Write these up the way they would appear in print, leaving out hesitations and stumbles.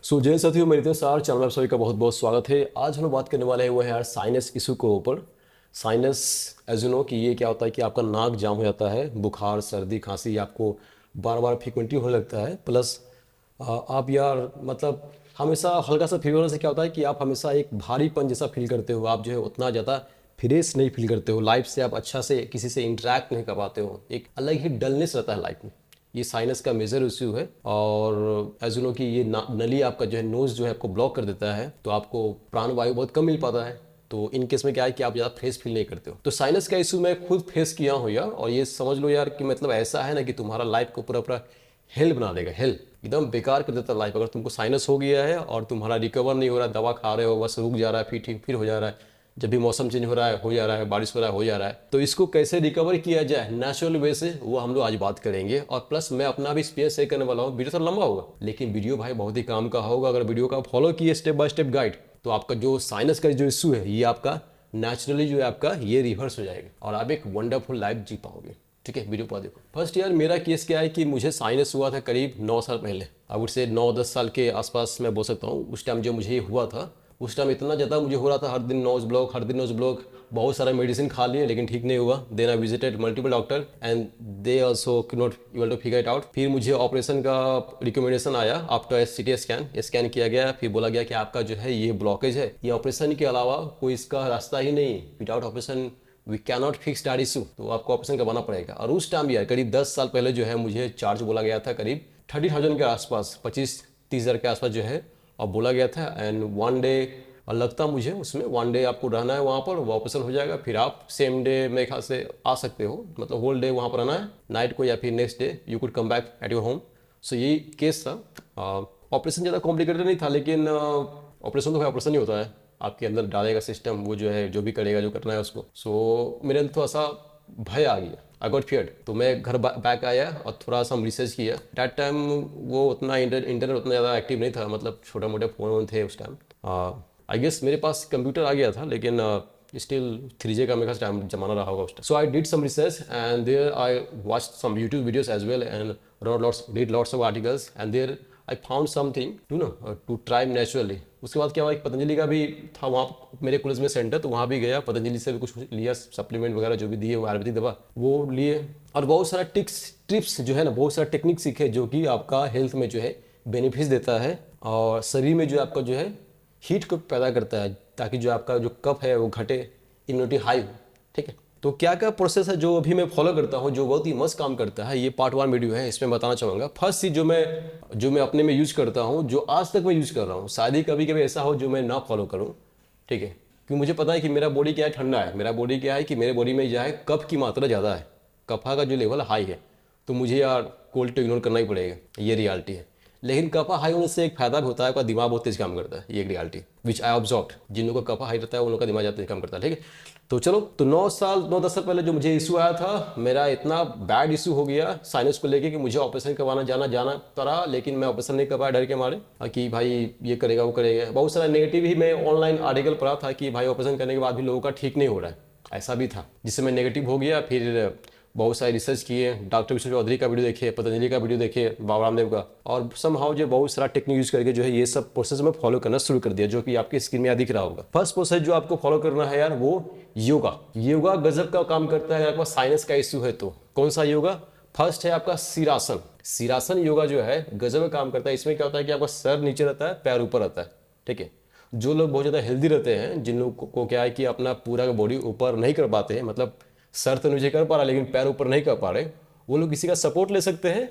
जय साथियों, मेरे इतने सार चैनल में आप सभी का बहुत बहुत स्वागत है। आज हम लोग बात करने वाले हैं वो है यार साइनस इशू के ऊपर। साइनस एज यू नो कि ये क्या होता है कि आपका नाक जाम हो जाता है, बुखार सर्दी खांसी, आपको बार बार फ्रिक्वेंटली होने लगता है। प्लस आप यार मतलब हमेशा हल्का सा फीवर होने से क्या होता है कि आप हमेशा एक भारीपन जैसा फील करते हो। आप जो है उतना ज़्यादा फ्रेश नहीं फील करते हो, लाइफ से आप अच्छा से किसी से इंटरेक्ट नहीं कर पाते हो, एक अलग ही डलनेस रहता है लाइफ में। ये साइनस का मेजर इश्यू है। और एज यू नो कि ये नली आपका जो है नोज जो है आपको ब्लॉक कर देता है, तो आपको प्राण वायु बहुत कम मिल पाता है। तो इन केस में क्या है कि आप ज़्यादा फ्रेश फील नहीं करते हो। तो साइनस का इशू मैं खुद फेस किया हूँ यार, और ये समझ लो यार कि मतलब ऐसा है ना कि तुम्हारा लाइफ को पूरा पूरा हेल बना देगा। हेल एकदम बेकार कर देता है लाइफ। अगर तुमको साइनस हो गया है और तुम्हारा रिकवर नहीं हो रहा है, दवा खा रहे हो बस रुक जा रहा है, फिर ठीक फिर हो जा रहा है, जब भी मौसम चेंज हो रहा है हो जा रहा है, बारिश हो रहा है हो जा रहा है, तो इसको कैसे रिकवर किया जाए नेचुरल वे से, वो हम लोग आज बात करेंगे। और प्लस मैं अपना भी एक्सपीरियंस शेयर करने वाला हूँ। वीडियो थोड़ा लंबा होगा लेकिन वीडियो भाई बहुत ही काम का होगा। अगर वीडियो का फॉलो किए स्टेप बाय स्टेप गाइड, तो आपका जो साइनस का जो इशू है ये आपका नेचुरली जो है आपका ये रिवर्स हो जाएगा और आप एक वंडरफुल लाइफ जी पाओगे। ठीक है, वीडियो पर देखो। फर्स्ट यार मेरा केस क्या है कि मुझे साइनस हुआ था करीब 9 साल पहले। आई वुड से 9-10 साल के आसपास मैं बोल सकता हूँ। उस टाइम जो मुझे ये हुआ था, उस टाइम इतना ज़्यादा मुझे हो रहा था, हर दिन नोज ब्लॉक, हर दिन नोज ब्लॉक। बहुत सारा मेडिसिन खा लिए लेकिन ठीक नहीं हुआ। Then I visited multiple doctor and they also not able to figure it out. फिर मुझे ऑपरेशन का रिकमेंडेशन आया आफ्टर सीटी स्कैन। स्कैन किया गया, फिर बोला गया कि आपका जो है ये ब्लॉकेज है, ये ऑपरेशन के अलावा कोई इसका रास्ता ही नहीं। Without operation we can not fix that issue, तो आपको ऑपरेशन करवाना पड़ेगा। और उस टाइम यार करीब 10 साल पहले जो है मुझे चार्ज बोला गया था करीब 30,000 के आसपास, 25-30 हज़ार के आसपास जो है और बोला गया था। एंड वन डे और लगता मुझे उसमें वन डे आपको रहना है वहाँ पर, वो ऑपरेशन हो जाएगा, फिर आप सेम डे मेरे ख्याल से आ सकते हो, मतलब होल डे वहाँ पर रहना है नाइट को, या फिर next day you could come back at your home. So यही केस था। ऑपरेशन ज़्यादा कॉम्प्लिकेटेड नहीं था, लेकिन ऑपरेशन तो भाई ऑपरेशन ही होता है, आपके अंदर डालेगा सिस्टम, वो जो है जो भी करेगा जो करना है उसको। सो मेरे अंदर थोड़ा सा भय आ गया, आई गॉट फियर्ड। तो मैं घर बैक आया और थोड़ा सा हम रिसर्च किया। डैट टाइम वो उतना इंटरनेट उतना ज़्यादा एक्टिव नहीं था, मतलब छोटे मोटे फ़ोन थे उस टाइम। आई गेस मेरे पास कंप्यूटर आ गया था, लेकिन स्टिल 3G का मेरे टाइम जमाना रहा होगा उस time. So I did some research and there I watch some YouTube videos as well and read lots of articles and there I found something to try naturally। उसके बाद क्या हुआ, एक पतंजलि का भी था वहाँ मेरे कॉलेज में सेंटर, तो वहाँ भी गया, पतंजलि से भी कुछ लिया, सप्लीमेंट वगैरह जो भी दिए वो आयुर्वेदिक दवा वो लिए। और बहुत सारा टिप्स जो है ना, बहुत सारा टेक्निक सीखे जो कि आपका हेल्थ में जो है बेनिफिट्स देता है और शरीर में जो आपका जो है हीट को पैदा करता है, ताकि जो आपका जो कफ है वो घटे, इम्यूनिटी हाई हो। ठीक है, तो क्या क्या प्रोसेस है जो अभी मैं फॉलो करता हूँ, जो बहुत ही मस्त काम करता है। ये पार्ट 1 वीडियो है, इसमें बताना चाहूँगा। फर्स्ट चीज जो मैं अपने में यूज करता हूँ, जो आज तक मैं यूज कर रहा हूँ, शायद ही कभी कभी ऐसा हो जो मैं ना फॉलो करूँ। ठीक है, क्योंकि मुझे पता है कि मेरा बॉडी क्या है, ठंडा है। मेरा बॉडी क्या है कि मेरे बॉडी में जो है कफ की मात्रा ज़्यादा है, कफा का जो लेवल हाई है, तो मुझे यार कोल्ड तो इग्नोर करना ही पड़ेगा, ये रियलिटी है। लेकिन कफा हाई होने से एक फायदा भी होता है, आपका दिमाग बहुत तेज काम करता है, ये एक रियलिटी विच आई ऑब्जर्व। जिन लोगों का कफा हाई रहता है उन लोगों का दिमाग ज़्यादा तेज काम करता है। ठीक है, तो चलो, तो 9-10 साल पहले जो मुझे इशू आया था, मेरा इतना बैड इशू हो गया साइनस को लेके कि मुझे ऑपरेशन करवाना जाना पड़ा, लेकिन मैं ऑपरेशन नहीं कर पाया डर के मारे कि भाई ये करेगा वो करेगा। बहुत सारा नेगेटिव ही मैं ऑनलाइन आर्टिकल पढ़ा था कि भाई ऑपरेशन करने के बाद भी लोगों का ठीक नहीं हो रहा है, ऐसा भी था, जिससे मैं नेगेटिव हो गया। फिर बहुत सारे रिसर्च किए, डॉक्टर विष्णु चौधरी का वीडियो देखे, पतंजलि का वीडियो देखे, बाबा रामदेव का, और समहाउ जो बहुत सारा टेक्निक यूज करके जो है ये सब प्रोसेस में फॉलो करना शुरू कर दिया, जो कि आपकी स्क्रीन में दिख रहा होगा। फर्स्ट प्रोसेस जो आपको फॉलो करना है यार, वो योगा गजब का काम करता है। आपका साइनस का इश्यू है तो कौन सा योगा? फर्स्ट है आपका सिरासन योगा जो है गजब का काम करता है। इसमें क्या होता है कि आपका सर नीचे रहता है, पैर ऊपर रहता है। ठीक है, जो लोग बहुत ज़्यादा हेल्दी रहते हैं, जिन लोगों को क्या है कि अपना पूरा बॉडी ऊपर नहीं कर पाते हैं, मतलब सर तो नीचे कर पा रहा लेकिन पैर ऊपर नहीं कर पा रहे, वो लोग किसी का सपोर्ट ले सकते हैं।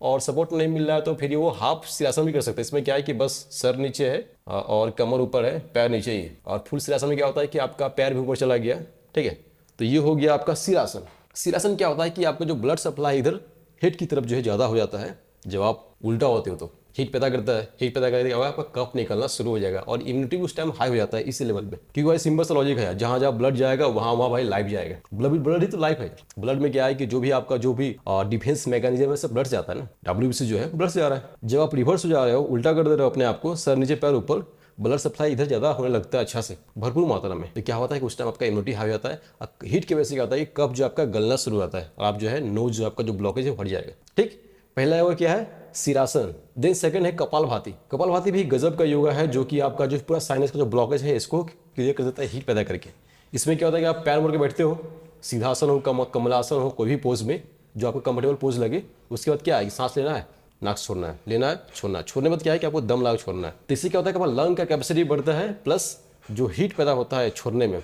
और सपोर्ट नहीं मिल रहा है तो फिर वो हाफ सिरासन भी कर सकते हैं। इसमें क्या है कि बस सर नीचे है और कमर ऊपर है, पैर नीचे ही है। और फुल सिरासन में क्या होता है कि आपका पैर भी ऊपर चला गया। ठीक है, तो ये हो गया आपका सिरासन। सिरासन क्या होता है कि आपका जो ब्लड सप्लाई इधर हेड की तरफ जो है ज़्यादा हो जाता है। जब आप उल्टा होते हो तो हीट पैदा करता है, हीट पैदा करके आपका कफ निकलना शुरू हो जाएगा और इम्यूनिटी उस टाइम हाई हो जाता है इसी लेवल पे। क्योंकि भाई सिंपल सा लॉजिक है, जहां जहां ब्लड जाएगा वहां वहां भाई लाइफ जाएगा। ब्लड ही तो लाइफ है। ब्लड में क्या है कि जो भी आपका जो भी डिफेंस मैकेनिज्म है सब ब्लड से आता है ना, WBC जो है ब्लड से आ रहा है। जब आप रिवर्स हो जा रहे हो, उल्टा कर दे रहे हो अपने आप को, सर नीचे पैर ऊपर, ब्लड सप्लाई इधर ज़्यादा होने लगता है अच्छा से, भरपूर मात्रा में। तो क्या होता है कि उस टाइम आपका इम्यूनिटी हाई हो जाता है। हीट की वजह से क्या होता है कि कफ जो आपका गलना शुरू होता है और आप जो है नोज जो आपका जो ब्लॉकेज है फट जाएगा। ठीक, पहला वो क्या है सिरासन, देन सेकंड है कपालभाति। कपालभाति भी गजब का योगा है जो कि आपका जो पूरा साइनस का जो ब्लॉकेज है इसको क्लियर कर देता है हीट पैदा करके। इसमें क्या होता है कि आप पैर मोड़ के बैठते हो, सीधासन हो, कमलासन हो, कोई भी पोज में जो आपको कंफर्टेबल पोज लगे। उसके बाद क्या है कि सांस लेना है, नाक छोड़ना है, लेना है, छोड़ना है। छोड़ने के बाद क्या है कि आपको दम लगा छोड़ना है। तो इससे क्या होता है कि हमारा लंग का कैपेसिटी बढ़ता है, प्लस जो हीट पैदा होता है छोड़ने में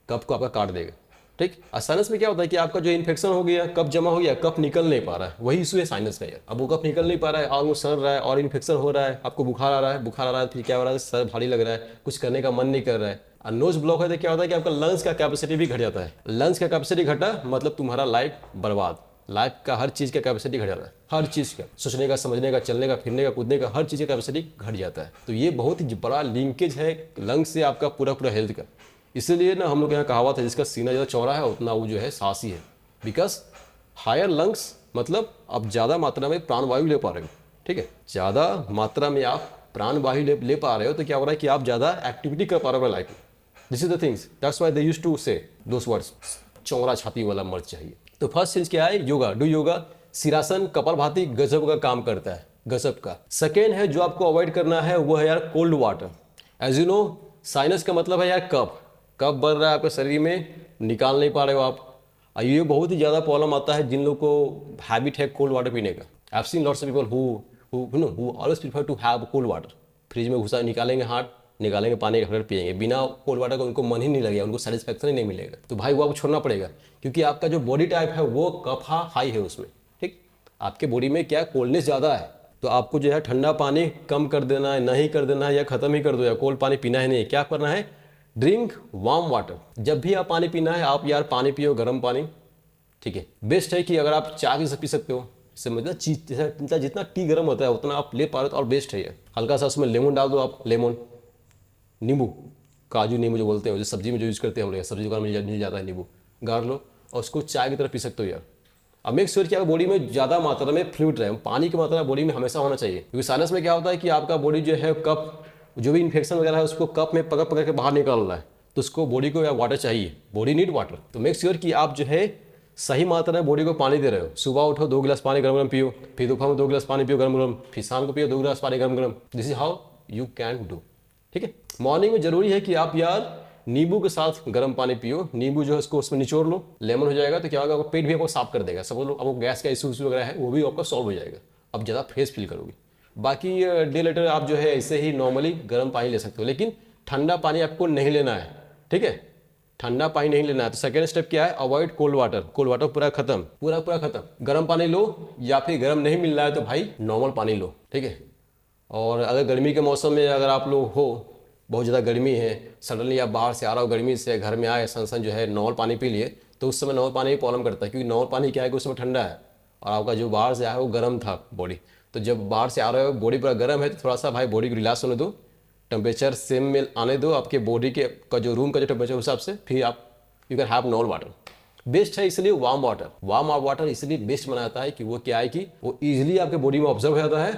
कफ को आपका काट देगा। ठीक। और साइनस में क्या होता है कि आपका जो इन्फेक्शन हो गया, कफ जमा हो गया, कफ निकल नहीं पा रहा है, वही इशू है साइनस का यार। अब वो कफ निकल नहीं पा रहा है और वो सड़ रहा है और इन्फेक्शन हो रहा है, आपको बुखार आ रहा है, बुखार आ रहा है फिर क्या हो रहा है, सर भारी लग रहा है, कुछ करने का मन नहीं कर रहा है। और नोज ब्लॉक है तो क्या होता है कि आपका लंग्स का कैपेसिटी भी घट जाता है। लंग्स का कैपेसिटी घटा मतलब तुम्हारा लाइफ बर्बाद, लाइफ का हर चीज़ का कैपेसिटी घट जाता है, हर चीज़ का, सोचने का, समझने का, चलने का, फिरने का, कूदने का, हर चीज़ का कैपेसिटी घट जाता है। तो ये बहुत ही बड़ा लिंकेज है लंग्स से आपका पूरा हेल्थ का। इसीलिए ना हम लोग यहाँ कहावत है, जिसका सीना ज़्यादा चौड़ा है उतना वो जो है साहसी है। बिकॉज हायर लंग्स मतलब आप ज़्यादा मात्रा में प्राणवायु ले पा रहे हो। ठीक है, ज़्यादा मात्रा में आप प्राणवायु ले पा रहे हो तो क्या हो रहा है कि आप ज़्यादा एक्टिविटी कर पा रहे हो लाइफ में। This is the things, that's why they used to say those words, चौड़ा छाती वाला मर्द चाहिए। तो फर्स्ट चीज क्या है, योगा, डू योगा। सिरासन कपालभाति गजब का काम करता है, गजब का। सेकेंड है जो आपको अवॉइड करना है वो है यार cold water. As you know sinus का मतलब है यार कफ, कफ बढ़ रहा है आपके शरीर में, निकाल नहीं पा रहे हो आप। ये बहुत ही ज़्यादा प्रॉब्लम आता है जिन लोगों को हैबिट है कोल्ड वाटर पीने का। I have seen lots of people who always prefer to have cold water. Fridge में घुसा निकालेंगे, हाथ निकालेंगे, पानी रखकर पिएंगे, बिना कोल्ड वाटर का उनको मन ही नहीं लगेगा, उनको सेटिस्फैक्शन ही नहीं मिलेगा। तो भाई वो आपको छोड़ना पड़ेगा, क्योंकि आपका जो बॉडी टाइप है वो कफा हाई है उसमें। ठीक, आपके बॉडी में क्या कोल्डनेस ज़्यादा है, तो आपको जो है ठंडा पानी कम कर देना है, नहीं कर देना है, या खत्म ही कर दो, या कोल्ड पानी पीना ही नहीं। क्या करना है, ड्रिंक वार्म वाटर। जब भी आप पानी पीना है आप यार पानी पियो, गर्म पानी। ठीक है, बेस्ट है कि अगर आप चाय भी पी सकते हो, इससे मतलब जितना टी गर्म होता है उतना आप ले पा रहे हो तो और बेस्ट है ये। हल्का सा उसमें लेमन डाल दो आप, लेमन, नींबू, काजू नींबू जो बोलते हैं, जो सब्जी में जो यूज़ करते हैं हम लोग, सब्जी दुकान में मिल जाता है नींबू, गाड़ लो और उसको चाय की तरह पी सकते हो यार। अब मेक श्योर कि आपकी बॉडी में ज़्यादा मात्रा में फ्लूइड रहे, पानी की मात्रा बॉडी में हमेशा होना चाहिए। क्योंकि साइनस में क्या होता है कि आपका बॉडी जो है कप, जो भी इन्फेक्शन वगैरह है उसको कप में पकड़ पकड़ के बाहर निकाल रहा है, तो उसको बॉडी को या वाटर चाहिए, बॉडी नीड वाटर। तो मेक श्योर कि आप जो है सही मात्रा में बॉडी को पानी दे रहे हो। सुबह उठो 2 गिलास पानी गरम गरम पियो, फिर दोपहर में 2 गिलास पानी पियो गरम गरम, फिर शाम को पियो 2 गिलास पानी गरम गरम। This is how you can do. ठीक है, मॉर्निंग में जरूरी है कि आप यार नींबू के साथ गर्म पानी पियो। नींबू जो है उसको उसमें निचोड़ लो, लेमन हो जाएगा तो क्या होगा, आपको पेट भी आपको साफ कर देगा। सपोज आपको गैस का इशू वगैरह है वो भी आपका सॉल्व हो जाएगा, अब ज़्यादा फ्रेश फील करोगे। बाकी डे लेटर आप जो है ऐसे ही नॉर्मली गर्म पानी ले सकते हो, लेकिन ठंडा पानी आपको नहीं लेना है। ठीक है, ठंडा पानी नहीं लेना है। तो सेकेंड स्टेप क्या है, avoid cold water. Cold water पूरा खत्म, पूरा खत्म। गर्म पानी लो, या फिर गर्म नहीं मिल रहा है तो भाई नॉर्मल पानी लो। ठीक है, और अगर गर्मी के मौसम में अगर आप लोग हो, बहुत ज़्यादा गर्मी है, सडनली आप बाहर से आ रहा हो गर्मी से, घर में आए सन जो है नॉर्मल पानी पी लिए, तो उस समय नॉर्मल पानी भी प्रॉब्लम करता है। क्योंकि नॉर्मल पानी क्या है कि उस समय ठंडा है और आपका जो बाहर से आया है वो गर्म था बॉडी। तो जब बाहर से आ रहे हो बॉडी पूरा गर्म है तो थोड़ा सा भाई बॉडी को रिलैक्स होने दो, टेम्परेचर सेम में आने दो आपके बॉडी के का जो रूम का जो टेम्परेचर हिसाब से, फिर आप you can have normal water. Best है इसलिए वार्म वाटर। वार्म वाटर इसलिए बेस्ट बनाता है कि वो क्या है कि वो ईजिली आपके बॉडी में ऑब्जर्व हो जाता है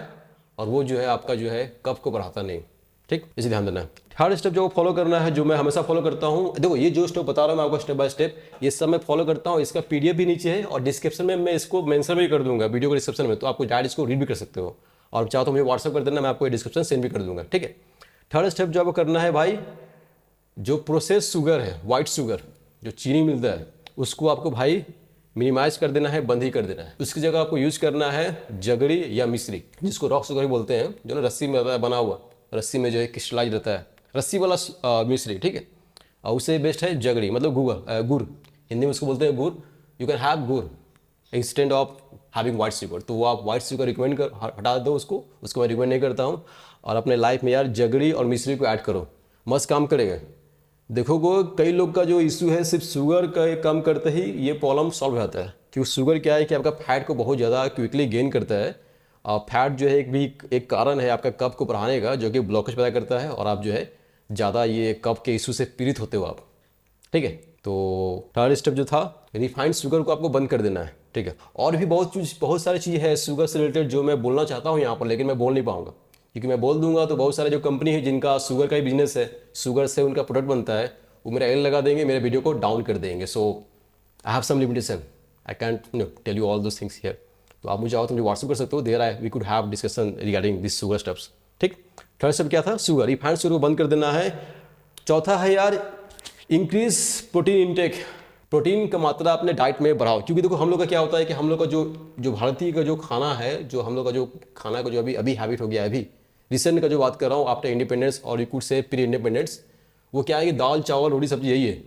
और वो जो है आपका जो है कफ को बढ़ाता नहीं। ठीक, इसे ध्यान देना है। थर्ड स्टेप जो फॉलो करना है, जो मैं हमेशा फॉलो करता हूँ, देखो ये जो स्टेप बता रहा हूँ मैं आपको स्टेप बाय स्टेप, ये सब मैं फॉलो करता हूँ। इसका पीडीएफ भी नीचे है और डिस्क्रिप्शन में मैं इसको मेंशन भी कर दूंगा, वीडियो के डिस्क्रिप्शन में, तो आपको डायरेक्ट इसको रीड भी कर सकते हो। और चाहो तो मुझे व्हाट्सअप कर देना, मैं आपको डिस्क्रिप्शन सेंड भी कर दूंगा। ठीक है, थर्ड स्टेप जो आपको करना है भाई, जो प्रोसेस शुगर है, व्हाइट शुगर जो चीनी मिलता है, उसको आपको भाई मिनिमाइज कर देना है, बंद ही कर देना है। उसकी जगह आपको यूज करना है जगड़ी या मिश्री, जिसको रॉक शुगर भी बोलते हैं, जो ना रस्सी में बना हुआ, रस्सी में जो है क्रिस्टलाइज रहता है, रस्सी वाला मिश्री। ठीक है, और उससे बेस्ट है जगड़ी, मतलब गुड़, हिंदी में उसको बोलते हैं गुड़। यू कैन हैव गुड़ instant of having white sugar. तो वो आप व्हाइट शुगर रिकमेंड कर हटा दो उसको मैं रिकमेंड नहीं करता हूँ। और अपने लाइफ में यार जगड़ी और मिश्री को ऐड करो, मस्त काम करेगा। देखोगे कई लोग का जो इशू है सिर्फ शुगर का कम करते ही ये प्रॉब्लम सॉल्व हो जाता है। क्योंकि शुगर क्या है कि आपका फैट को बहुत ज़्यादा क्विकली गेन करता है, और फैट जो है एक कारण है आपका कफ को बढ़ाने का, जो कि ब्लॉकेज पैदा करता है और आप जो है ज़्यादा ये कफ के इशू से पीड़ित होते हो आप। ठीक है, तो थर्ड स्टेप जो था, रिफाइंड शुगर को आपको बंद कर देना है। ठीक है, और भी बहुत सारी चीज़ है शुगर से रिलेटेड जो मैं बोलना चाहता हूँ यहाँ पर, लेकिन मैं बोल नहीं पाऊँगा, क्योंकि मैं बोल दूंगा तो बहुत सारे जो कंपनी है जिनका शुगर का ही बिजनेस है, शुगर से उनका प्रोडक्ट बनता है, वो मेरा एल लगा देंगे, मेरे वीडियो को डाउन कर देंगे। So I have some limitation, I can't tell you all those things here. तो आप मुझे चाहो तो मुझे व्हाट्सअप कर सकते हो, there I we could have discussion regarding this sugar steps. ठीक, थर्ड स्टेप क्या था? शुगर, रिफाइंड शुगर को बंद कर देना है। चौथा है यार इंक्रीज प्रोटीन इंटेक, प्रोटीन का मात्रा अपने डाइट में बढ़ाओ। क्योंकि देखो हम लोग का क्या होता है कि हम लोग का जो भारतीय का जो खाना है, जो हम लोग का जो खाना का जो अभी हैबिट हो गया है, अभी रिसेंट का जो बात कर रहा हूँ आफ्टर इंडिपेंडेंस और you could say pre independence, वो क्या है कि दाल चावल रोटी सब्जी यही है,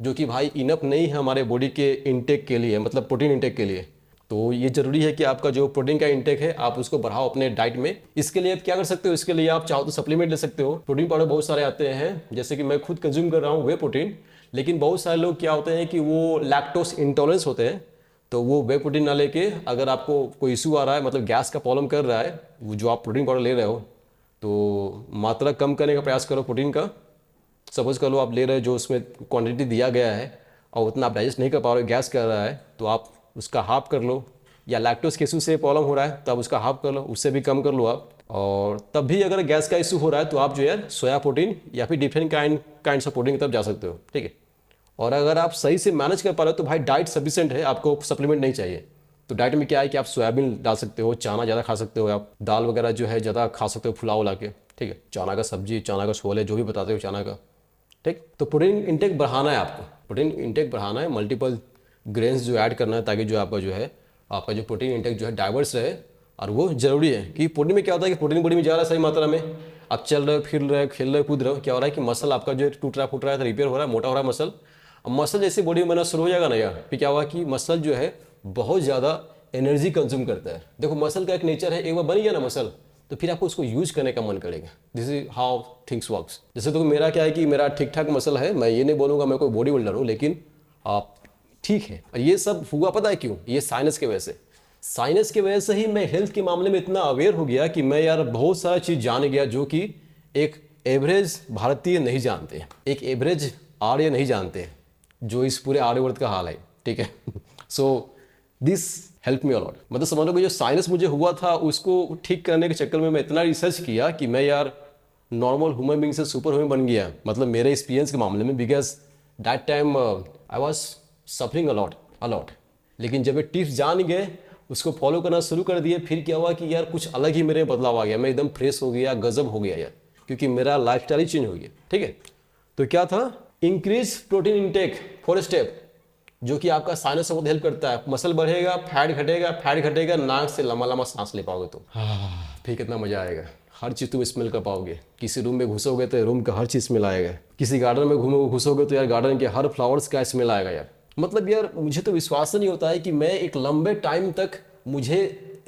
जो कि भाई इनफ नहीं है हमारे बॉडी के इंटेक के लिए, मतलब प्रोटीन इंटेक के लिए। तो ये जरूरी है कि आपका जो प्रोटीन का इंटेक है आप उसको बढ़ाओ अपने डाइट में। इसके लिए आप क्या कर सकते हो? इसके लिए आप चाहो तो सप्लीमेंट ले सकते हो। प्रोटीन पाउडर बहुत सारे आते हैं, जैसे कि मैं खुद कंज्यूम कर रहा हूँ वे प्रोटीन। लेकिन बहुत सारे लोग क्या होते हैं कि वो लैक्टोस इंटॉलरेंस होते हैं, तो वो वे प्रोटीन ना लेके, अगर आपको कोई इशू आ रहा है, मतलब गैस का प्रॉब्लम कर रहा है, वो जो आप प्रोटीन पाउडर ले रहे हो, तो मात्रा कम करने का प्रयास करो प्रोटीन का। सपोज कर लो आप ले रहे हो जो उसमें क्वांटिटी दिया गया है और उतना आप डाइजेस्ट नहीं कर पा रहे हो, गैस कर रहा है, तो आप उसका हाफ कर लो। या लैक्टोज के इशू से प्रॉब्लम हो रहा है तो आप उसका हाफ कर लो, उससे भी कम कर लो आप। और तब भी अगर गैस का इशू हो रहा है तो आप जो है सोया प्रोटीन या फिर डिफरेंट काइंड ऑफ प्रोटीन की तरफ जा सकते हो। ठीक है, और अगर आप सही से मैनेज कर पा रहे हो तो भाई डाइट सफिशिएंट है, आपको सप्लीमेंट नहीं चाहिए। तो डाइट में क्या है कि आप सोयाबीन डाल सकते हो, चना ज़्यादा खा सकते हो, आप दाल वगैरह जो है ज़्यादा खा सकते हो फुला उला के। ठीक है, चना का सब्जी, चना का छोले, जो भी बताते हो चना का। ठीक, तो प्रोटीन इंटेक बढ़ाना है आपको, प्रोटीन इंटेक बढ़ाना है, मल्टीपल ग्रेन्स जो ऐड करना है, ताकि जो आपका जो है आपका जो प्रोटीन इंटेक जो है डाइवर्स रहे। और वो जरूरी है कि प्रोटीन में क्या होता है कि प्रोटीन बॉडी में जा रहा है सही मात्रा में, आप चल रहे हो, फिर रहे हो, खेल रहे हो, कूद रहे हो, क्या हो रहा है कि मसल आपका जो टूट रहा है, फूट रहा है, तो रिपेयर हो रहा है, मोटा हो रहा है मसल। अब मसल जैसे बॉडी में बनना शुरू हो जाएगा ना यार, फिर क्या हुआ कि मसल जो है बहुत ज़्यादा एनर्जी कंज्यूम करता है। देखो मसल का एक नेचर है, एक बार बन गया ना मसल तो फिर आपको उसको यूज करने का मन करेगा। This is how things works. जैसे तो मेरा क्या है कि मेरा ठीक ठाक मसल है, मैं ये नहीं बोलूँगा मैं कोई बॉडी बिल्डर हूँ, लेकिन आप ठीक है। और ये सब हुआ पता है क्यों? ये साइनस की वजह से। साइनस की वजह से ही मैं हेल्थ के मामले में इतना अवेयर हो गया कि मैं यार बहुत सारा चीज़ जान गया जो कि एक एवरेज भारतीय नहीं जानते, एक एवरेज आर्य नहीं जानते, जो इस पूरे आर्यवर्त का हाल है। ठीक है, so this help me a lot. मतलब समझ लो कि जो साइनस मुझे हुआ था उसको ठीक करने के चक्कर में मैं इतना रिसर्च किया कि मैं यार नॉर्मल ह्यूमन बीइंग से सुपर ह्यूमन बन गया, मतलब मेरे एक्सपीरियंस के मामले में। Because that time I was suffering a lot. लेकिन जब ये टिप्स जान गए, उसको फॉलो करना शुरू कर दिए, फिर क्या हुआ कि यार कुछ अलग ही मेरे बदलाव आ गया, मैं एकदम फ्रेश हो गया, गजब हो गया यार, क्योंकि मेरा लाइफ स्टाइल ही चेंज हो गया। ठीक है, तो क्या था? Increase protein intake, fourth step, जो कि आपका साइनस से बहुत हेल्प करता है। मसल बढ़ेगा, फैट घटेगा, नाक से लंबा लंबा सांस ले पाओगे तुम, फिर कितना मजा आएगा। हर चीज़ तुम स्मेल कर पाओगे। किसी रूम में घुसोगे तो रूम का हर चीज़ स्मेल आएगा। किसी गार्डन में घुसोगे तो यार गार्डन के हर फ्लावर्स का स्मेल आएगा यार। मतलब यार मुझे तो विश्वास नहीं होता है कि मैं एक लंबे टाइम तक मुझे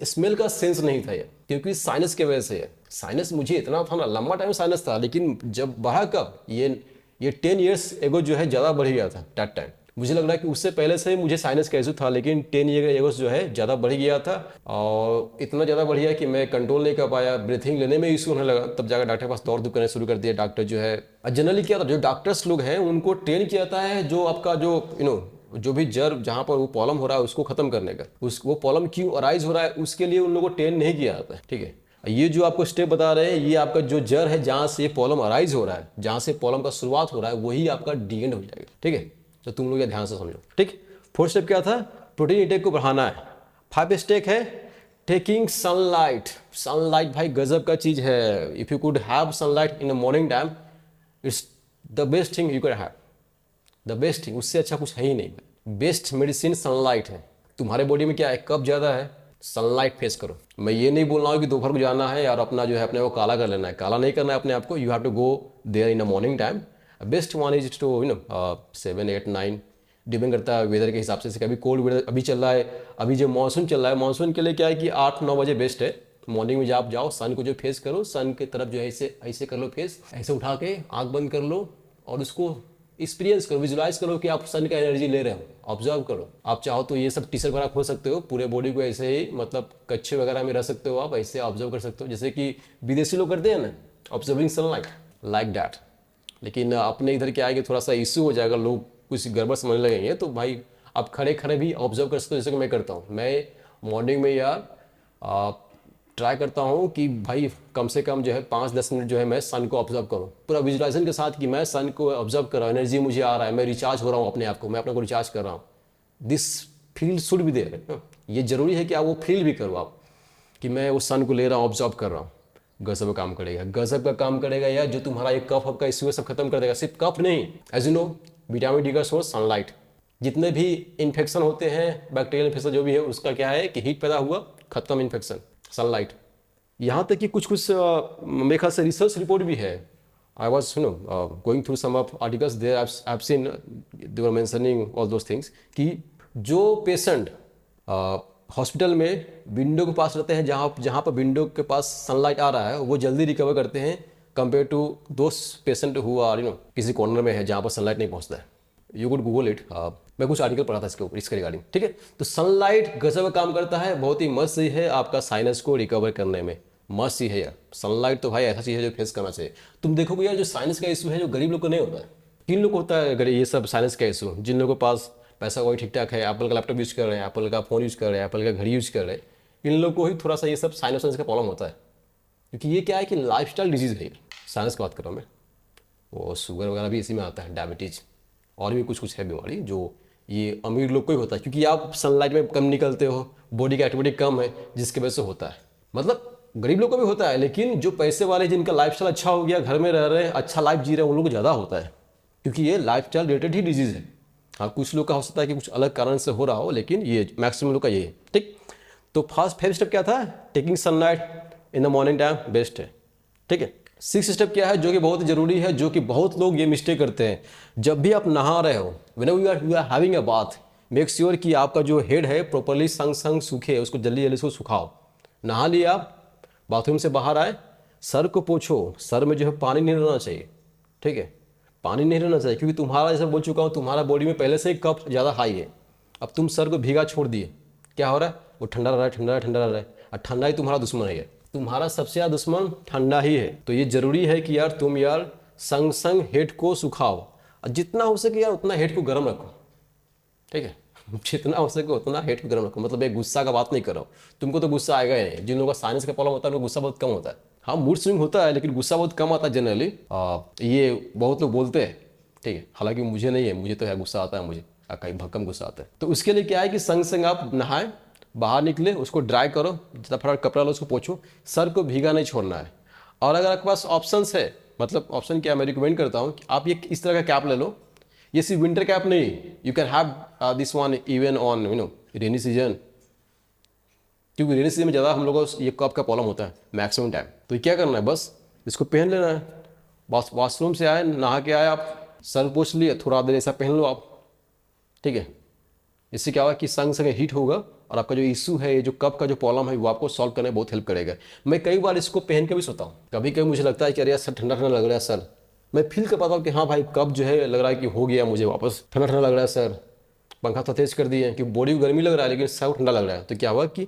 स्मेल का सेंस नहीं था यार, क्योंकि साइनस की वजह से है। साइनस मुझे इतना था ना, लंबा टाइम साइनस था, लेकिन जब बढ़ा कब, ये 10 ईयर्स एगो जो है ज़्यादा बढ़ गया था दैट टाइम। मुझे लग रहा है कि उससे पहले से मुझे साइनस का इशू था, लेकिन 10 ईयर एगो जो है ज़्यादा बढ़ गया था, और इतना ज़्यादा बढ़ गया कि मैं कंट्रोल नहीं कर पाया, ब्रीथिंग लेने में इशू होने लगा। तब जाकर डॉक्टर के पास दौड़ धूप करने शुरू कर दिया। डॉक्टर जो है जनरली क्या था, जो डॉक्टर्स लोग हैं उनको ट्रेन किया जाता है जो आपका जो जो भी जर जहाँ पर वो प्रॉब्लम हो रहा है उसको खत्म करने का, वो प्रॉब्लम क्यों अराइज हो रहा है उसके लिए उन लोगों को ट्रेन नहीं किया जाता है। ठीक है, ये जो आपको स्टेप बता रहे हैं, ये आपका जो जर है जहाँ से प्रॉब्लम अराइज हो रहा है, जहाँ से प्रॉब्लम का शुरुआत हो रहा है, वही आपका डी एंड हो जाएगा। ठीक है, तो तुम लोग ये ध्यान से समझो। ठीक, फोर्थ स्टेप क्या था? प्रोटीन इंटेक को बढ़ाना है। 5 स्टेप है टेकिंग सनलाइट। सनलाइट भाई गजब का चीज़ है। If you could have sunlight in the morning time, it's the best thing you can have, the best thing. उससे अच्छा कुछ है ही नहीं। बेस्ट मेडिसिन सनलाइट है। तुम्हारे बॉडी में क्या है, कब ज़्यादा है, सनलाइट फेस करो। मैं ये नहीं बोल रहा हूँ कि दोपहर को जाना है यार अपना जो है अपने को काला कर लेना है, काला नहीं करना है अपने आप को। You have to go there in the morning time. Best one is to 7, 8, 9, depend करता है वेदर के हिसाब से। कभी कोल्ड वेदर अभी चल रहा है, अभी जो मानसून चल रहा है, मानसून के लिए क्या है कि 8-9 बजे बेस्ट है। मॉर्निंग में जब आप जाओ, सन को जो फेस करो, सन की तरफ जो है ऐसे ऐसे कर लो, फेस ऐसे उठा के आंख बंद कर लो और उसको एक्सपीरियंस करो, विजुलाइज करो कि आप सन का एनर्जी ले रहे हो, ऑब्जर्व करो। आप चाहो तो ये सब टी शर्ट वगैरह खोल सकते हो, पूरे बॉडी को ऐसे ही मतलब कच्छे वगैरह में रह सकते हो, आप ऐसे ऑब्जर्व कर सकते हो, जैसे कि विदेशी लोग करते हैं ना, ऑब्जर्विंग सनलाइट लाइक दैट। लेकिन अपने इधर क्या है कि थोड़ा सा इशू हो जाएगा, लोग कुछ गड़बड़ समझने लगेंगे, तो भाई आप खड़े खड़े भी ऑब्जर्व कर सकते हो, जैसे कि मैं करता हूँ। मैं मॉर्निंग में यार ट्राई करता हूँ कि भाई कम से कम जो है 5-10 मिनट जो है मैं सन को ऑब्जर्व करूँ, पूरा विजुलाइजेशन के साथ कि मैं सन को ऑब्जर्व कर रहा हूँ, एनर्जी मुझे आ रहा है, मैं रिचार्ज हो रहा हूँ अपने आप को, मैं अपने को रिचार्ज कर रहा हूँ। This feel should be there. ये ज़रूरी है कि आप वो फील भी करो आप कि मैं उस सन को ले रहा हूँ, ऑब्जॉर्व कर रहा हूँ। गजब का काम करेगा, गजब का काम करेगा यार। जो तुम्हारा ये कफ का इश्यू है सब खत्म कर देगा। सिर्फ कफ नहीं, as you know vitamin D का सोर्स सनलाइट। जितने भी इन्फेक्शन होते हैं, बैक्टीरियल इन्फेक्शन जो भी है, उसका क्या है कि हीट पैदा हुआ, खत्म इन्फेक्शन, सनलाइट। यहाँ तक कि कुछ कुछ मेरे ख्याल से रिसर्च रिपोर्ट भी है। I was going through some of articles there, I have seen they were mentioning all those things कि जो पेशेंट हॉस्पिटल में विंडो के पास रहते हैं, जहाँ जहाँ पर विंडो के पास सनलाइट आ रहा है, वो जल्दी रिकवर करते हैं compare to those patient who are किसी कॉर्नर में है जहाँ पर सनलाइट नहीं पहुँचता है। You could Google it. मैं कुछ आर्टिकल पढ़ा था इसके ऊपर, इसके रिगार्डिंग, ठीक है। तो सनलाइट गजब काम करता है, बहुत ही मस्त ही है आपका साइनस को रिकवर करने में, मस्त ही है यार। सनलाइट तो भाई ऐसा चीज़ है जो फेस करना चाहिए। तुम देखोगे यार, जो साइनस का इशू है जो गरीब लोग को नहीं होता है, किन लोग को होता है अगर ये सब साइनस का इशू, जिन लोगों के पास पैसा वही ठीक ठाक है, एप्पल का लैपटॉप यूज़ कर रहे हैं, एप्पल का फ़ोन यूज़ कर रहे हैं, एप्पल का घड़ी यूज़ कर रहे हैं, इन लोगों को ही थोड़ा सा ये सब साइनस का प्रॉब्लम होता है। क्योंकि ये क्या है कि लाइफस्टाइल डिजीज़ है। साइनस की बात कर रहा हूँ मैं, वो शुगर वगैरह भी इसी में आता है, डायबिटीज़ और भी कुछ कुछ है बीमारी जो ये अमीर लोग को ही होता है। क्योंकि आप सनलाइट में कम निकलते हो, बॉडी की एक्टिविटी कम है, जिसकी वजह से होता है। मतलब गरीब लोग को भी होता है, लेकिन जो पैसे वाले जिनका लाइफस्टाइल अच्छा हो गया, घर में रह रहे हैं, अच्छा लाइफ जी रहे हैं, उन लोगों को ज़्यादा होता है। क्योंकि ये लाइफस्टाइल रिलेटेड ही डिजीज़ है। हाँ, कुछ लोग का हो सकता है कि कुछ अलग कारण से हो रहा हो, लेकिन ये मैक्सिमम लोग का ये है, ठीक। तो फर्स्ट स्टेप क्या था? Taking sunlight in the morning time best है, ठीक है। सिक्स स्टेप क्या है जो कि बहुत जरूरी है, जो कि बहुत लोग ये मिस्टेक करते हैं। जब भी आप नहा रहे हो, whenever you are having a bath, make sure कि आपका जो हेड है प्रॉपरली संग सूखे, उसको जल्दी जल्दी से सुखाओ। नहा लिया आप, बाथरूम से बाहर आए, सर को पोछो। सर में जो है पानी नहीं रहना चाहिए, ठीक है, पानी नहीं रहना चाहिए। क्योंकि तुम्हारा, जैसे बोल चुका हूँ, तुम्हारा बॉडी में पहले से ही कफ ज़्यादा हाई है। अब तुम सर को भीगा छोड़ दिए, क्या हो रहा है? वो ठंडा रह रहा है, ठंडा ठंडा रह रहा है। और ठंडा ही तुम्हारा दुश्मन है। तुम्हारा सबसे ज़्यादा दुश्मन ठंडा ही है। तो ये जरूरी है कि यार तुम यार संग संग हेड को सुखाओ, और जितना हो सके यार उतना हेड को गर्म रखो, ठीक है। जितना हो सके उतना हेड को गर्म रखो। मतलब एक गुस्सा का बात नहीं कर रहा हूँ, तुमको तो गुस्सा आएगा ही नहीं। जिन लोगों का साइनस का प्रॉब्लम होता है उनको गुस्सा बहुत कम होता है। हाँ, मूड स्विंग होता है, लेकिन गुस्सा बहुत कम आता है जनरली। ये बहुत लोग बोलते हैं, ठीक है। हालांकि मुझे नहीं है, मुझे तो है, गुस्सा आता है मुझे, कहीं भक्कम गुस्सा आता है। तो उसके लिए क्या है कि संग संग आप नहाए, बाहर निकले, उसको ड्राई करो, जितना फटाफट कपड़ा लो उसको पोछो, सर को भीगा नहीं छोड़ना है। और अगर आपके पास ऑप्शंस है, मतलब ऑप्शन क्या मैं रिकमेंड करता हूँ कि आप ये इस तरह का कैप ले लो। ये सिर्फ विंटर कैप नहीं, you can have this one even on rainy season. क्योंकि रेनी सीजन में ज़्यादा हम लोगों को ये कफ का प्रॉब्लम होता है मैक्सिमम टाइम। तो ये क्या करना है, बस इसको पहन लेना है। वॉशरूम से आए, नहा के आए, आप सर पोछ लिए, थोड़ा देर ऐसा पहन लो आप, ठीक है। इससे क्या होगा कि संग संग हीट होगा, और आपका जो इशू है, ये जो कफ का जो प्रॉब्लम है, वो आपको सॉल्व करने में बहुत हेल्प करेगा। मैं कई बार इसको पहन के भी सोता हूँ। कभी कभी मुझे लगता है कि अरे यार सर ठंडा ठंडा लग रहा है सर, मैं फील कर पाता हूँ कि हाँ भाई कब जो है लग रहा है कि हो गया, मुझे वापस ठंडा ठंडा लग रहा है सर, पंखा तो तेज कर दिए कि बॉडी को गर्मी लग रहा है लेकिन सर ठंडा लग रहा है। तो क्या हुआ कि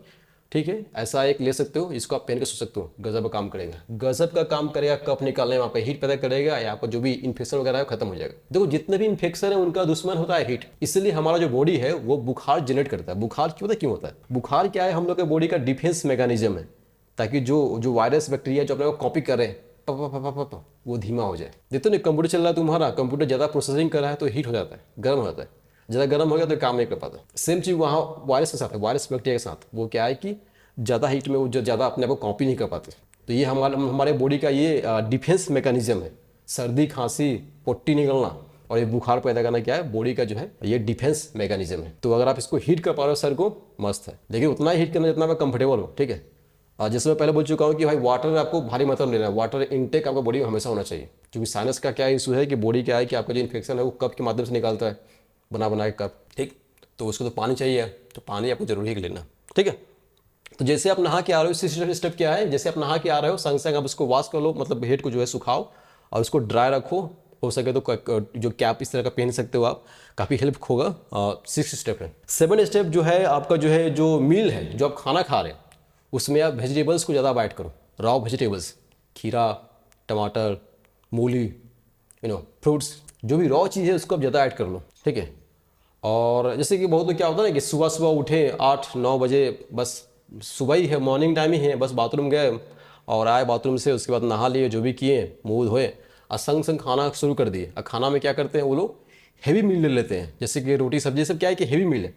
ठीक है, ऐसा एक ले सकते हो, इसको आप पहन के सो सकते हो, गजब का काम करेगा, गजब का काम करेगा। कफ निकालने में आपका हीट पैदा करेगा, या आपका जो भी इन्फेक्शन वगैरह है खत्म हो जाएगा। देखो जितने भी इन्फेक्शन है उनका दुश्मन होता है हीट। इसलिए हमारा जो बॉडी है वो बुखार जनरेट करता है। बुखार क्यों होता है? बुखार क्या है, हम लोग के बॉडी का डिफेंस मैकेनिज्म है, ताकि जो वायरस बैक्टीरिया जो अपने को कॉपी कर रहे हैं वो धीमा हो जाए। देखते नहीं, कंप्यूटर चल रहा है तुम्हारा, कंप्यूटर ज़्यादा प्रोसेसिंग कर रहा है तो हीट हो जाता है, गर्म हो जाता है। ज़्यादा गर्म हो गया तो काम नहीं कर पाता। सेम चीज़ वहाँ वायरस के साथ है, वायरस बैक्टीरिया के साथ। वो क्या है कि ज़्यादा हीट में वो ज़्यादा अपने आप को कॉपी नहीं कर पाते। तो ये हमारे बॉडी का ये डिफेंस मैकेनिज्म है। सर्दी खांसी पोट्टी निकलना और ये बुखार पैदा करना क्या है, बॉडी का जो है ये डिफेंस मैकेनिज्म है। तो अगर आप इसको हीट कर पा रहे हो सर को, मस्त है। लेकिन उतना ही हीट करना जितना मैं कंफर्टेबल हो, ठीक है। जैसे मैं पहले बोल चुका हूँ कि भाई वाटर आपको भारी मात्रा में लेना है। वाटर इनटेक आपका बॉडी में हमेशा होना चाहिए। क्योंकि साइनस का क्या इशू है कि बॉडी क्या है कि आपका जो इन्फेक्शन है वो कफ के माध्यम से निकालता है, बना के कफ, ठीक। तो उसको तो पानी चाहिए, तो पानी आपको जरूरी है लेना, ठीक है। तो जैसे आप नहा के आ रहे हो, स्टेप क्या है, जैसे आप नहा के आ रहे हो संग संग आप उसको वॉश कर लो, मतलब हेड को जो है सुखाओ और उसको ड्राई रखो। हो सके तो जो कैप इस तरह का पहन सकते हो आप, काफ़ी हेल्प होगा। 6 स्टेप है। 7 स्टेप जो है आपका जो है जो मील है, जो आप खाना खा रहे हैं, उसमें आप वेजिटेबल्स को ज़्यादा अवॉइड करो। रॉ वेजिटेबल्स, खीरा, टमाटर, मूली, फ्रूट्स, जो भी रॉ चीज़ है उसको आप ज़्यादा ऐड कर लो, ठीक है। और जैसे कि बहुत लोग क्या होता है ना कि सुबह सुबह उठे 8-9 बजे, बस सुबह ही है, मॉर्निंग टाइम ही है, बस बाथरूम गए और आए बाथरूम से, उसके बाद नहा लिए, जो भी किए, मुँह धोए और संग संग खाना शुरू कर दिए। और खाना में क्या करते हैं वो लोग, हेवी मील ले लेते हैं। जैसे कि रोटी सब्जी सब क्या है कि हेवी मील है,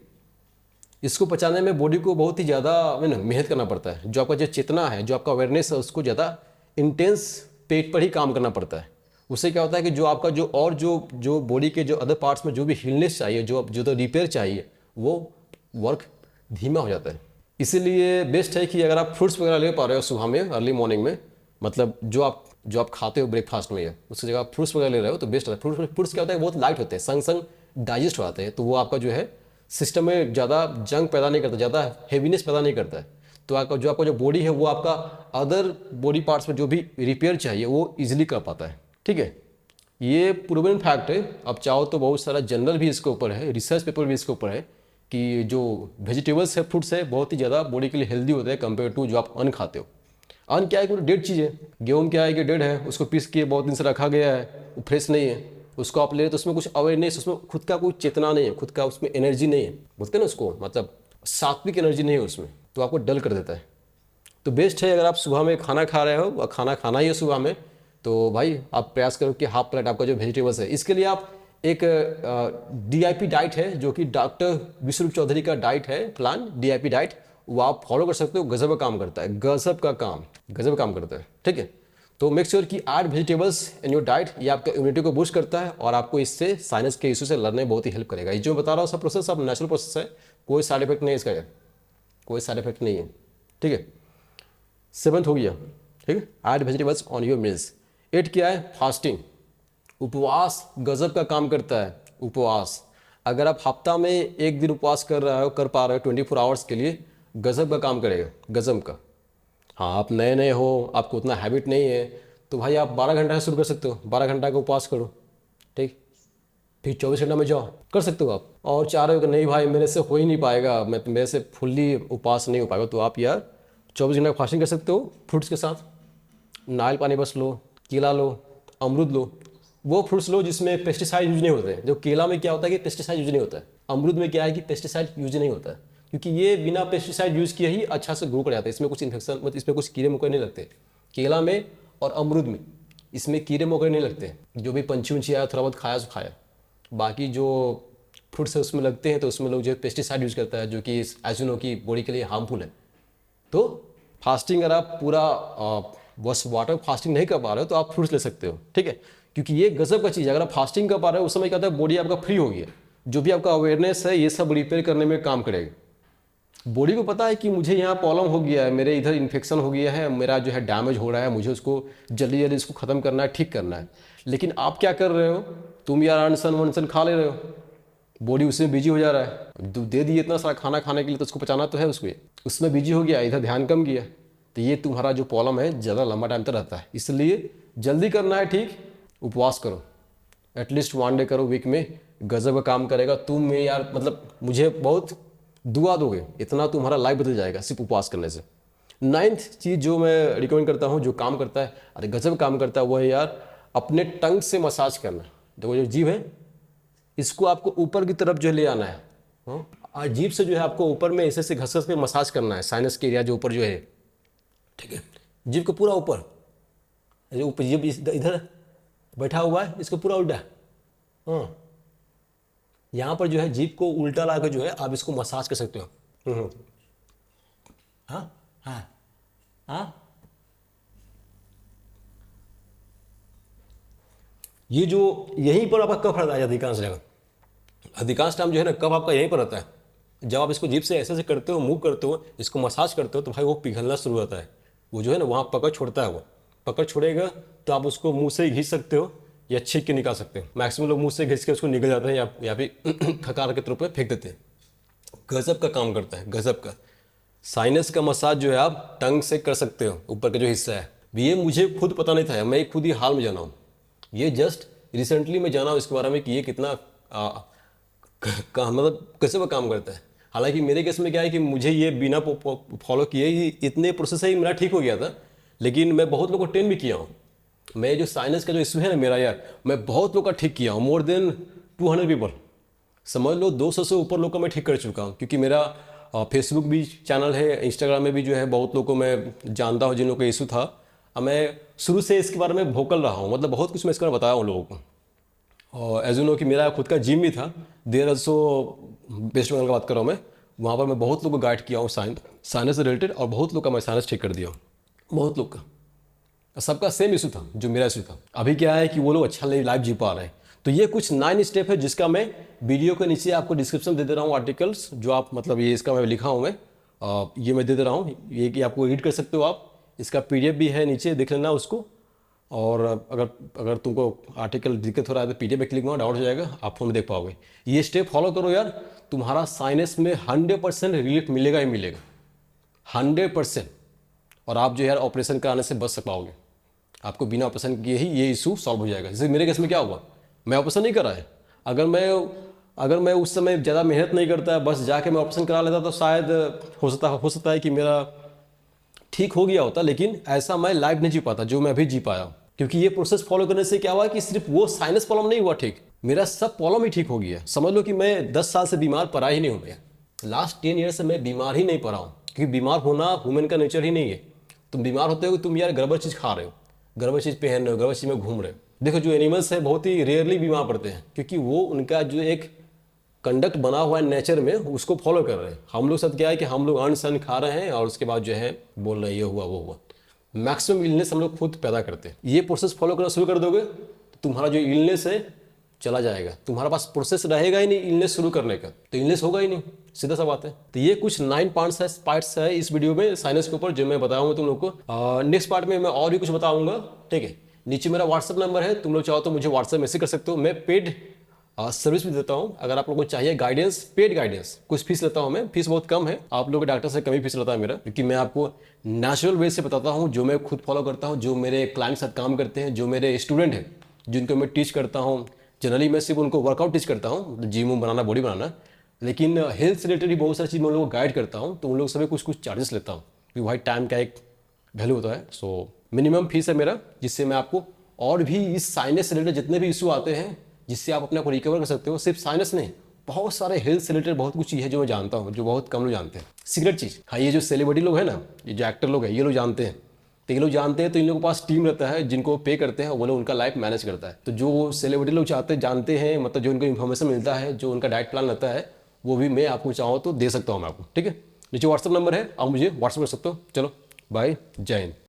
इसको पचाने में बॉडी को बहुत ही ज़्यादा मेहनत करना पड़ता है। जो आपका जो चेतना है, जो आपका अवेयरनेस है, उसको ज़्यादा इंटेंस पेट पर ही काम करना पड़ता है। उससे क्या होता है कि जो आपका जो और जो बॉडी के जो अदर पार्ट्स में जो भी हीलनेस चाहिए, जो तो रिपेयर चाहिए, वो वर्क धीमा हो जाता है। इसीलिए बेस्ट है कि अगर आप फ्रूट्स वगैरह ले पा रहे हो सुबह में, अर्ली मॉर्निंग में, मतलब जो आप खाते हो ब्रेकफास्ट में, उसकी जगह आप फ्रूट्स वगैरह ले रहे हो तो बेस्ट है। फ्रूट्स क्या होता है, बहुत लाइट होते हैं, संग संग डाइजेस्ट हो जाते हैं, तो वो आपका जो है सिस्टम में ज़्यादा जंग पैदा नहीं करता, ज़्यादा हैवीनेस पैदा नहीं करता है। तो आपका जो बॉडी है वो आपका अदर बॉडी पार्ट्स में जो भी रिपेयर चाहिए वो ईजिली कर पाता है। ठीक है, ये प्रूवन फैक्ट है। अब चाहो तो बहुत सारा जनरल भी इसके ऊपर है, रिसर्च पेपर भी इसके ऊपर है कि जो वेजिटेबल्स है, फ्रूट्स है, बहुत ही ज़्यादा बॉडी के लिए हेल्दी होते हैं कंपेयर टू जो आप अन्न खाते हो। अन्न क्या है कि डेड चीज़ है। गेहूँ क्या है कि डेड है, उसको पीस के बहुत दिन से रखा गया है, वो फ्रेश नहीं है। उसको आप ले रहे तो उसमें कुछ अवेयरनेस, उसमें खुद का कोई चेतना नहीं है, खुद का उसमें एनर्जी नहीं है, बोलते हैं ना उसको, मतलब सात्विक एनर्जी नहीं है उसमें, तो आपको डल कर देता है। तो बेस्ट है अगर आप सुबह में खाना खा रहे हो, खाना खाना ही है सुबह में, तो भाई आप प्रयास करो कि हाफ प्लेट आपका जो वेजिटेबल्स है। इसके लिए आप एक DIP डाइट है, जो कि डॉक्टर विश्वरूप चौधरी का डाइट है, प्लान DIP डाइट, वो आप फॉलो कर सकते हो। गजब का काम करता है, गजब काम करता है। ठीक है, तो मेक श्योर कि add vegetables in your diet. ये आपका इम्यूनिटी को बूस्ट करता है और आपको इससे साइनस के इशू से लड़ने में बहुत ही हेल्प करेगा। ये जो बता रहा हूँ सब प्रोसेस सब नेचुरल प्रोसेस है, कोई साइड इफेक्ट नहीं है इसका, कोई साइड इफेक्ट नहीं है। ठीक है, 7th हो गया। ठीक है, add vegetables on your meals. 8 क्या है, फास्टिंग, उपवास गजब का काम करता है। उपवास अगर आप हफ्ता में 1 दिन उपवास कर पा रहे हो 24 आवर्स के लिए, गजब का काम करेगा, गजब का। हाँ, आप नए नए हो, आपको उतना हैबिट नहीं है, तो भाई आप 12 घंटा से शुरू कर सकते हो, 12 घंटा का उपवास करो। ठीक, फिर 24 घंटा में जाओ, कर सकते हो आप। और चाह रहे हो कि नहीं भाई मेरे से हो ही नहीं पाएगा, मेरे से फुल्ली उपवास नहीं हो पाएगा, तो आप यार 24 घंटा फास्टिंग कर सकते हो फ्रूट्स के साथ। नारियल पानी बस लो, केला लो, अमरूद लो, वो फ्रूट्स लो जिसमें पेस्टिसाइड यूज नहीं होते हैं। जो केला में क्या होता है कि पेस्टिसाइड यूज नहीं होता है, अमरूद में क्या है कि पेस्टिसाइड यूज नहीं होता है, क्योंकि ये बिना पेस्टिसाइड यूज किए ही अच्छा से ग्रो कर जाता है। इसमें कुछ इन्फेक्शन, मतलब इसमें कुछ कीड़े मकोड़े नहीं लगते केला में और अमरूद में, इसमें कीड़े मकोड़े नहीं लगते। जो भी पंछी उंछी आया थोड़ा बहुत खाया सो खाया, बाकी जो फ्रूट्स है उसमें लगते हैं, तो उसमें लोग जो पेस्टिसाइड यूज करता है, जो कि एज यू नो की बॉडी के लिए हार्मफुल है। तो फास्टिंग अगर आप पूरा बस वाटर फास्टिंग नहीं कर पा रहे हो तो आप फ्रूट्स ले सकते हो। ठीक है, क्योंकि ये गजब का चीज़ है। अगर आप फास्टिंग कर पा रहे हो उस समय क्या होता है, बॉडी आपका फ्री हो गया, जो भी आपका अवेयरनेस है ये सब रिपेयर करने में काम करेगा। बॉडी को पता है कि मुझे यहाँ प्रॉब्लम हो गया है, मेरे इधर इन्फेक्शन हो गया है, मेरा जो है डैमेज हो रहा है, मुझे उसको जल्दी जल्दी इसको ख़त्म करना है, ठीक करना है। लेकिन आप क्या कर रहे हो, तुम यार अनसन वनसन खा ले रहे हो, बॉडी उसमें बिजी हो जा रहा है। दे दिए इतना सारा खाना खाने के लिए, तो उसको पचाना तो है, उसको उसमें बिजी हो गया, इधर ध्यान कम किया, तो ये तुम्हारा जो प्रॉब्लम है ज़्यादा लंबा टाइम तक रहता है। इसलिए जल्दी करना है, ठीक, उपवास करो, एटलीस्ट 1 डे करो वीक में, गजब का काम करेगा। तुम यार मतलब मुझे बहुत दुआ दोगे, इतना तुम्हारा लाइफ बदल जाएगा सिर्फ उपवास करने से। 9th चीज़ जो मैं रिकमेंड करता हूँ, जो काम करता है, अरे गजब काम करता है, वो है यार अपने टंग से मसाज करना। देखो जो जीभ है इसको आपको ऊपर की तरफ जो ले आना है, और जीभ से जो है आपको ऊपर में ऐसे घस घस के मसाज करना है, साइनस के एरिया जो ऊपर जो है। ठीक है, जीभ को पूरा ऊपर, जो ऊपर जीभ इधर बैठा हुआ है, इसको पूरा उल्टा, हाँ, यहाँ पर जो है जीभ को उल्टा ला कर जो है आप इसको मसाज कर सकते हो। हाँ हाँ हाँ, ये जो यहीं पर आपका कफ रहता है अधिकांश जगह, अधिकांश टाइम जो है ना कफ आपका यहीं पर रहता है। जब आप इसको जीभ से ऐसे करते हो, मूव करते हो, इसको मसाज करते हो, तो भाई वो पिघलना शुरू होता है, वो जो है ना वहाँ पकड़ छोड़ता है। वो पकड़ छोड़ेगा तो आप उसको मुंह से ही घींच सकते हो या छींक के निकाल सकते हो। मैक्सिमम लोग मुंह से घींच के उसको निकल जाते हैं या फिर खकार के तरफ पे फेंक देते हैं। गजब का काम करता है, गजब का। साइनस का मसाज जो है आप टंग से कर सकते हो, ऊपर का जो हिस्सा है। ये मुझे खुद पता नहीं था, मैं खुद ही हाल में जाना हूँ, ये जस्ट रिसेंटली मैं जाना हूँ इसके बारे में कि ये कितना मतलब कैसे वो काम करता है। हालांकि मेरे केस में क्या है कि मुझे ये बिना फॉलो किए ही इतने प्रोसेस ही मेरा ठीक हो गया था, लेकिन मैं बहुत लोगों को ट्रेन भी किया हूँ। मैं जो साइनस का जो इशू है ना मेरा यार, मैं बहुत लोग का ठीक किया हूँ, मोर देन 200 पीपल, समझ लो 200 से ऊपर लोग का मैं ठीक कर चुका हूँ। क्योंकि मेरा फेसबुक भी चैनल है, इंस्टाग्राम में भी जो है बहुत लोगों को मैं जानता हूँ जिन लोगों का इशू था। अब मैं शुरू से इसके बारे में भोकल रहा हूँ, मतलब बहुत कुछ मैं इसके बारे में बताया हूँ लोगों को। और एज यू नो कि मेरा खुद का जिम भी था, देर अल्सो वेस्ट बंगाल का बात कर रहा हूँ मैं, वहाँ पर मैं बहुत लोगों को गाइड किया हूँ साइनस से रिलेटेड, और बहुत लोग का मैं साइनस ठीक कर दिया हूँ, बहुत लोग का। सबका सेम इशू था जो मेरा इशू था। अभी क्या है कि वो लोग अच्छा लाइफ जी पा रहे हैं। तो ये कुछ 9 स्टेप है जिसका मैं वीडियो के नीचे आपको डिस्क्रिप्शन दे दे रहा हूँ, आर्टिकल्स जो आप मतलब ये इसका मैं लिखा हूँ मैं, ये मैं दे दे रहा हूँ, ये कि आपको रीड कर सकते हो आप। इसका PDF भी है, नीचे देख लेना उसको। और अगर अगर तुमको आर्टिकल दिक्कत हो रहा है तो PDF पे क्लिक मारो, डाउट हो जाएगा, आप फोन में देख पाओगे। ये स्टेप फॉलो करो यार, तुम्हारा साइनस में 100% रिलीफ मिलेगा ही मिलेगा, 100%। और आप जो यार ऑपरेशन कराने से बच पाओगे। आपको बिना ऑपरेशन किए ही ये इशू सॉल्व हो जाएगा। जैसे मेरे केस में क्या हुआ, मैं ऑपरेशन नहीं करा है। अगर मैं उस समय ज़्यादा मेहनत नहीं करता, बस जाके मैं ऑपरेशन करा लेता, तो शायद हो सकता है कि मेरा ठीक हो गया होता। लेकिन ऐसा मैं लाइफ नहीं जी पाता जो मैं अभी जी पाया हूँ। क्योंकि ये प्रोसेस फॉलो करने से क्या हुआ कि सिर्फ वो साइनस प्रॉब्लम नहीं हुआ ठीक, मेरा सब प्रॉब्लम ही ठीक हो गया। समझ लो कि मैं 10 साल से बीमार पड़ा ही नहीं हूँ। मैं लास्ट 10 ईयर से मैं बीमार ही नहीं पड़ा हूँ, क्योंकि बीमार होना ह्यूमन का नेचर ही नहीं है। तुम बीमार होते हो, तुम यार गड़बड़ चीज़ खा रहे हो, गड़बड़ चीज़ पहन रहे हो, गड़बड़ चीज़ में घूम रहे हो। देखो जो एनिमल्स है बहुत ही रेयरली बीमार पड़ते हैं, क्योंकि वो उनका जो एक कंडक्ट बना हुआ है नेचर में, उसको फॉलो कर रहे हैं। हम लोग साथ क्या है कि हम लोग अन्न सन खा रहे हैं और उसके बाद जो है बोल रहे हैं ये हुआ वो हुआ। मैक्सिमम इलनेस हम लोग खुद पैदा करते हैं। ये प्रोसेस फॉलो करना शुरू कर दोगे तो तुम्हारा जो इलनेस है चला जाएगा। तुम्हारा पास प्रोसेस रहेगा ही नहीं इलनेस शुरू करने का, तो इलनेस होगा ही नहीं, सीधा सा बात है। तो ये कुछ 9 पार्ट्स है इस वीडियो में साइनस के ऊपर, जो मैं बताऊंगा तुम लोग को। नेक्स्ट पार्ट में मैं और भी कुछ बताऊंगा, ठीक है। नीचे मेरा व्हाट्सअप नंबर है, तुम लोग चाहो तो मुझे व्हाट्सअप मैसेज कर सकते हो। मैं पेड सर्विस भी देता हूँ। अगर आप लोगों को चाहिए गाइडेंस, पेड गाइडेंस, कुछ फीस लेता हूँ मैं, फीस बहुत कम है। आप लोगों के डॉक्टर से कमी फीस लेता है मेरा, क्योंकि मैं आपको नेचुरल वे से बताता हूँ, जो मैं खुद फॉलो करता हूँ, जो मेरे क्लाइंट साथ काम करते हैं, जो मेरे स्टूडेंट हैं जिनको मैं टीच करता हूँ। जनरली मैं सिर्फ उनको वर्कआउट टीच करता हूँ, जिम बनाना, बॉडी बनाना, लेकिन हेल्थ से रिलेटेड बहुत सारी चीज़ मैं उन लोगों को गाइड करता हूँ। तो उन लोग सभी कुछ चार्जेस लेता हूँ, क्योंकि भाई टाइम का एक वैल्यू होता है। सो मिनिमम फीस है मेरा, जिससे मैं आपको और भी इस साइनस से रिलेटेड जितने भी इशू आते हैं, जिससे आप अपने आप को रिकवर कर सकते हो। सिर्फ साइनस नहीं, बहुत सारे हेल्थ से रिलेटेड बहुत कुछ चीज़ है जो मैं जानता हूँ, जो बहुत कम लोग जानते हैं। सीक्रेट चीज़, हाँ, ये जो सेलिब्रिटी लोग हैं ना, ये जो एक्टर लोग हैं, ये लोग जानते हैं। तो ये लोग जानते हैं, तो इन लोगों के पास टीम रहता है जिनको पे करते हैं, वो लोग उनका लाइफ मैनेज करता है। तो जो सेलिब्रिटी लोग जानते हैं, मतलब जो उनको इन्फॉर्मेशन मिलता है, जो उनका डाइट प्लान रहता है, वो भी मैं आपको चाहूँ तो दे सकता हूँ मैं आपको, ठीक है। नीचे व्हाट्सअप नंबर है, आप मुझे व्हाट्सअप कर सकते हो। चलो बाय, जय हिंद।